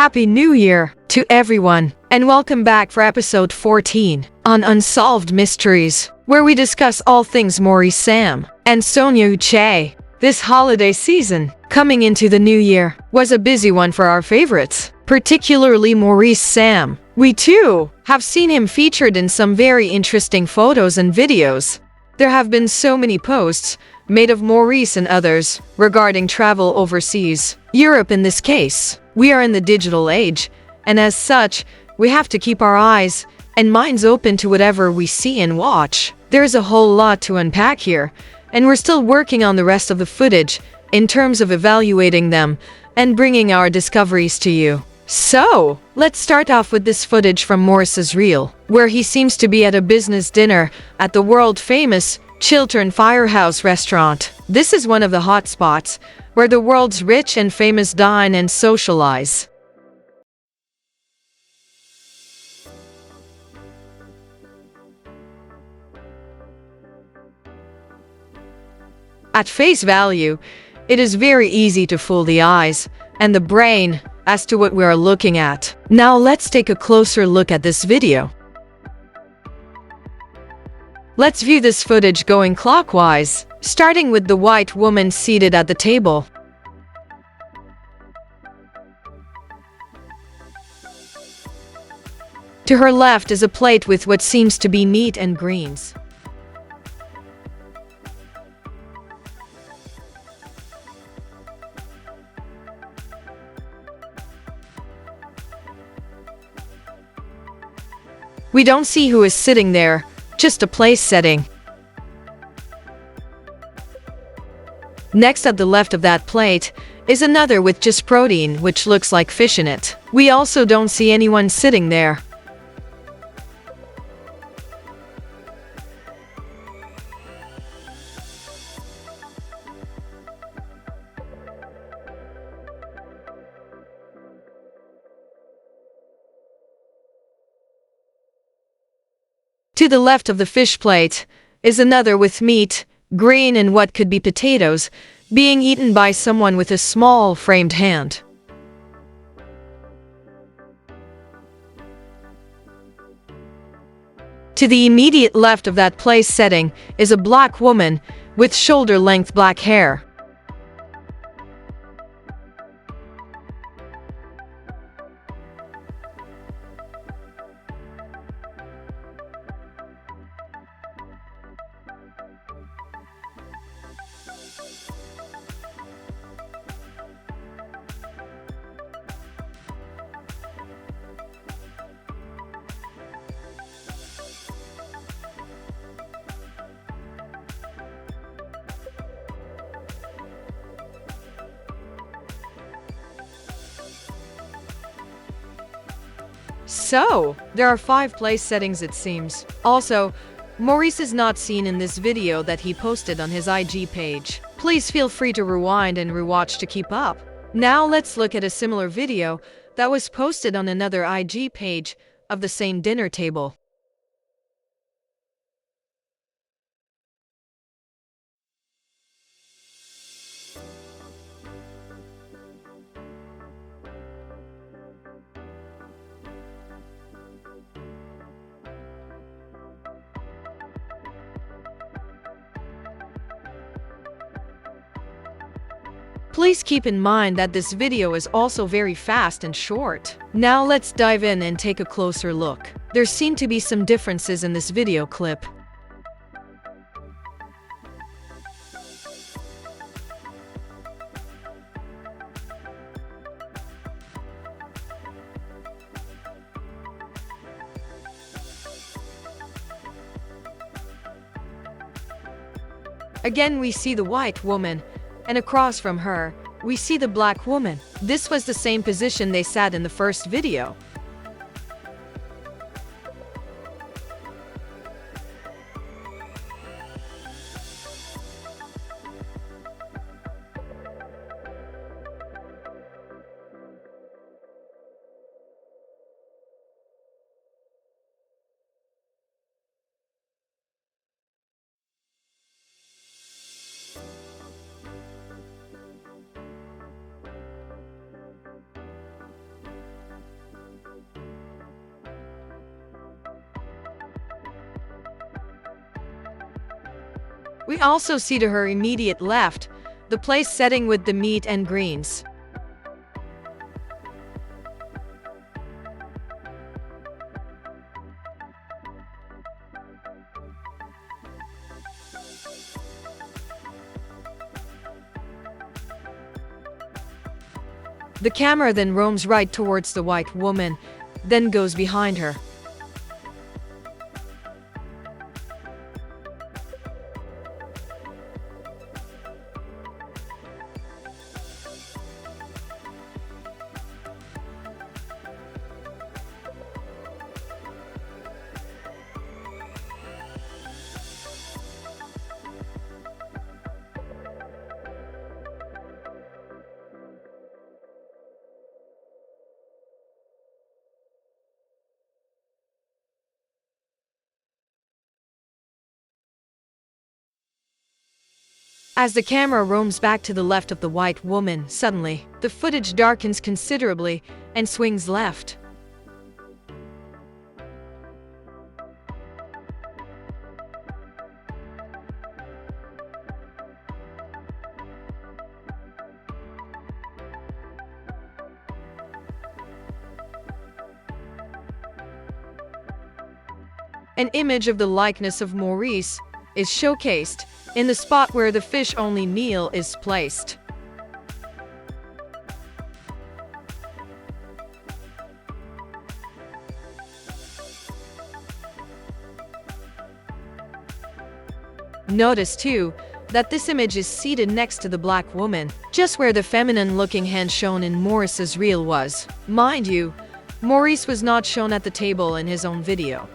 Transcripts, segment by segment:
Happy New Year to everyone, and welcome back for episode 14 on Unsolved Mysteries, where we discuss all things Maurice Sam and Sonia Uche. This holiday season, coming into the new year, was a busy one for our favorites, particularly Maurice Sam. We too have seen him featured in some very interesting photos and videos. There have been so many posts made of Maurice and others regarding travel overseas, Europe in this case. We are in the digital age, and as such, we have to keep our eyes and minds open to whatever we see and watch. There's a whole lot to unpack here, and we're still working on the rest of the footage in terms of evaluating them and bringing our discoveries to you. So, let's start off with this footage from Maurice's reel, where he seems to be at a business dinner at the world-famous Chiltern Firehouse restaurant. This is one of the hotspots where the world's rich and famous dine and socialize. At face value, it is very easy to fool the eyes and the brain as to what we are looking at. Now let's take a closer look at this video. Let's view this footage going clockwise, starting with the white woman seated at the table. To her left is a plate with what seems to be meat and greens. We don't see who is sitting there, just a place setting. Next at the left of that plate is another with just protein, which looks like fish in it. We also don't see anyone sitting there. To the left of the fish plate is another with meat, green and what could be potatoes, being eaten by someone with a small framed hand. To the immediate left of that place setting is a black woman with shoulder-length black hair. So, there are 5 place settings it seems. Also, Maurice is not seen in this video that he posted on his IG page. Please feel free to rewind and rewatch to keep up. Now let's look at a similar video that was posted on another IG page of the same dinner table. Please keep in mind that this video is also very fast and short. Now let's dive in and take a closer look. There seem to be some differences in this video clip. Again, we see the white woman, and across from her, we see the black woman. This was the same position they sat in the first video. We also see to her immediate left, the place setting with the meat and greens. The camera then roams right towards the white woman, then goes behind her. As the camera roams back to the left of the white woman, suddenly, the footage darkens considerably and swings left. An image of the likeness of Maurice is showcased in the spot where the fish-only meal is placed. Notice too that this image is seated next to the black woman, just where the feminine-looking hand shown in Maurice's reel was. Mind you, Maurice was not shown at the table in his own video.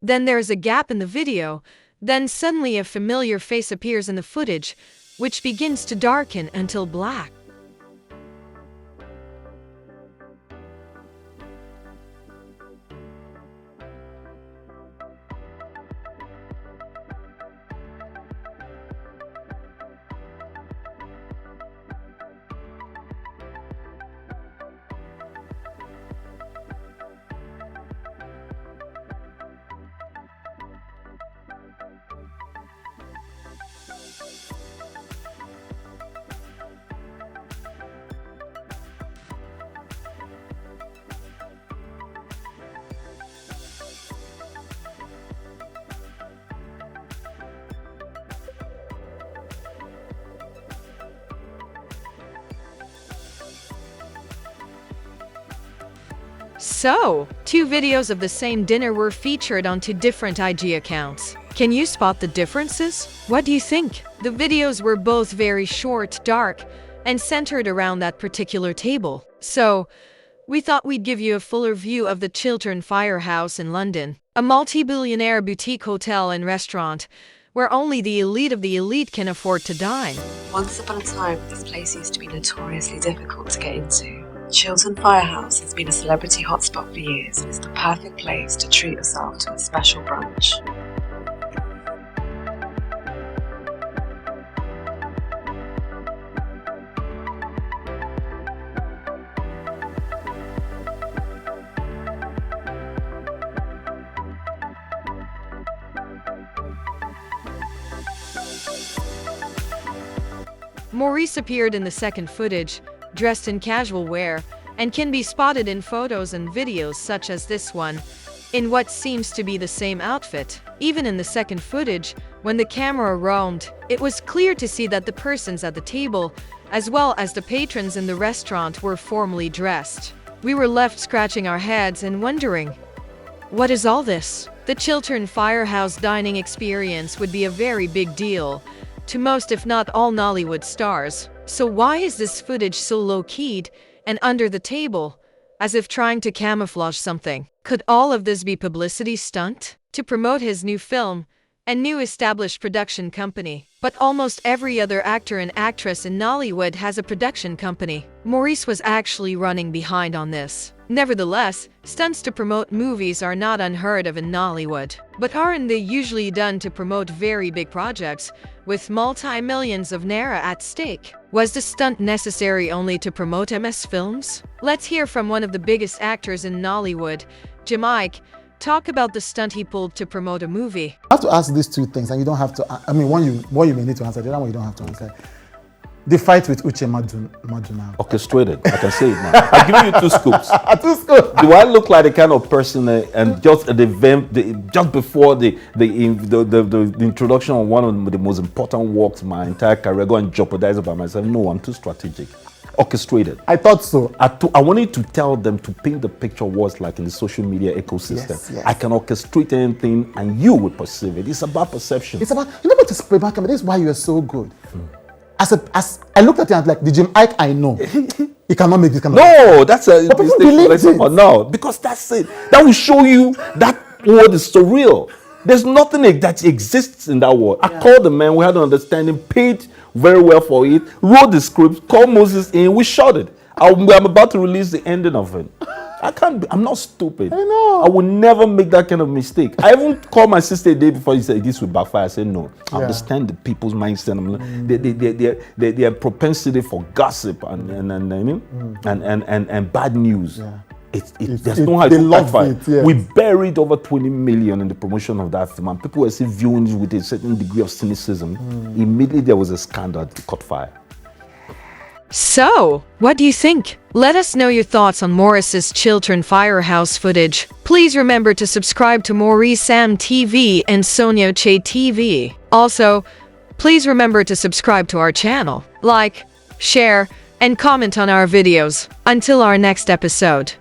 Then there is a gap in the video, then suddenly a familiar face appears in the footage, which begins to darken until black. So, two videos of the same dinner were featured on two different IG accounts. Can you spot the differences? What do you think? The videos were both very short, dark, and centered around that particular table. So, we thought we'd give you a fuller view of the Chiltern Firehouse in London, a multi-billionaire boutique hotel and restaurant where only the elite of the elite can afford to dine. Once upon a time, this place used to be notoriously difficult to get into. Chiltern Firehouse has been a celebrity hotspot for years and is the perfect place to treat yourself to a special brunch. Maurice appeared in the second footage, dressed in casual wear, and can be spotted in photos and videos such as this one, in what seems to be the same outfit. Even in the second footage, when the camera roamed, it was clear to see that the persons at the table, as well as the patrons in the restaurant, were formally dressed. We were left scratching our heads and wondering, what is all this? The Chiltern Firehouse dining experience would be a very big deal to most, if not all, Nollywood stars. So why is this footage so low-keyed and under the table, as if trying to camouflage something? Could all of this be publicity stunt? To promote his new film, and new established production company. But almost every other actor and actress in Nollywood has a production company. Maurice was actually running behind on this. Nevertheless, stunts to promote movies are not unheard of in Nollywood. But aren't they usually done to promote very big projects, with multi-millions of naira at stake? Was the stunt necessary only to promote MS films? Let's hear from one of the biggest actors in Nollywood, Jamaica, talk about the stunt he pulled to promote a movie. I have to ask these two things, and you don't have to. I mean, one you may need to answer, the other one you don't have to answer. The fight with Uche Maduna. Orchestrated. I can say it now. I'll give you two scoops. Two scoops. Do I look like the kind of person and just at the event, just before the introduction of one of the most important works in my entire career, go and jeopardize it by myself? No, I'm too strategic. Orchestrated. I thought so. I wanted to tell them to paint the picture of what's like in the social media ecosystem. Yes. I can orchestrate anything and you will perceive it. It's about perception. It's about, you know what is remarkable? This is why you are so good. As I looked at it, I was like, the Jim Ike I know, he cannot make this kind of. No, that's a but people believe it. No, because that's it. That will show you that word is so real. There's nothing that exists in that world. I called the man, we had an understanding, paid very well for it, wrote the script, called Moses in, we shot it. I'm about to release the ending of it. I'm not stupid. I know. I will never make that kind of mistake. I even called my sister a day before he said this will backfire. I said no. I understand the people's mindset. Their propensity for gossip and bad news. Yeah. There's no how they to love backfire. it. Yes. We buried over 20 million in the promotion of that film, and people were still viewing it with a certain degree of cynicism. Immediately there was a scandal. It caught fire. So, what do you think? Let us know your thoughts on Maurice's Chiltern Firehouse footage. Please remember to subscribe to Maurice Sam TV and Sonia Uche TV. Also, please remember to subscribe to our channel, like, share, and comment on our videos. Until our next episode.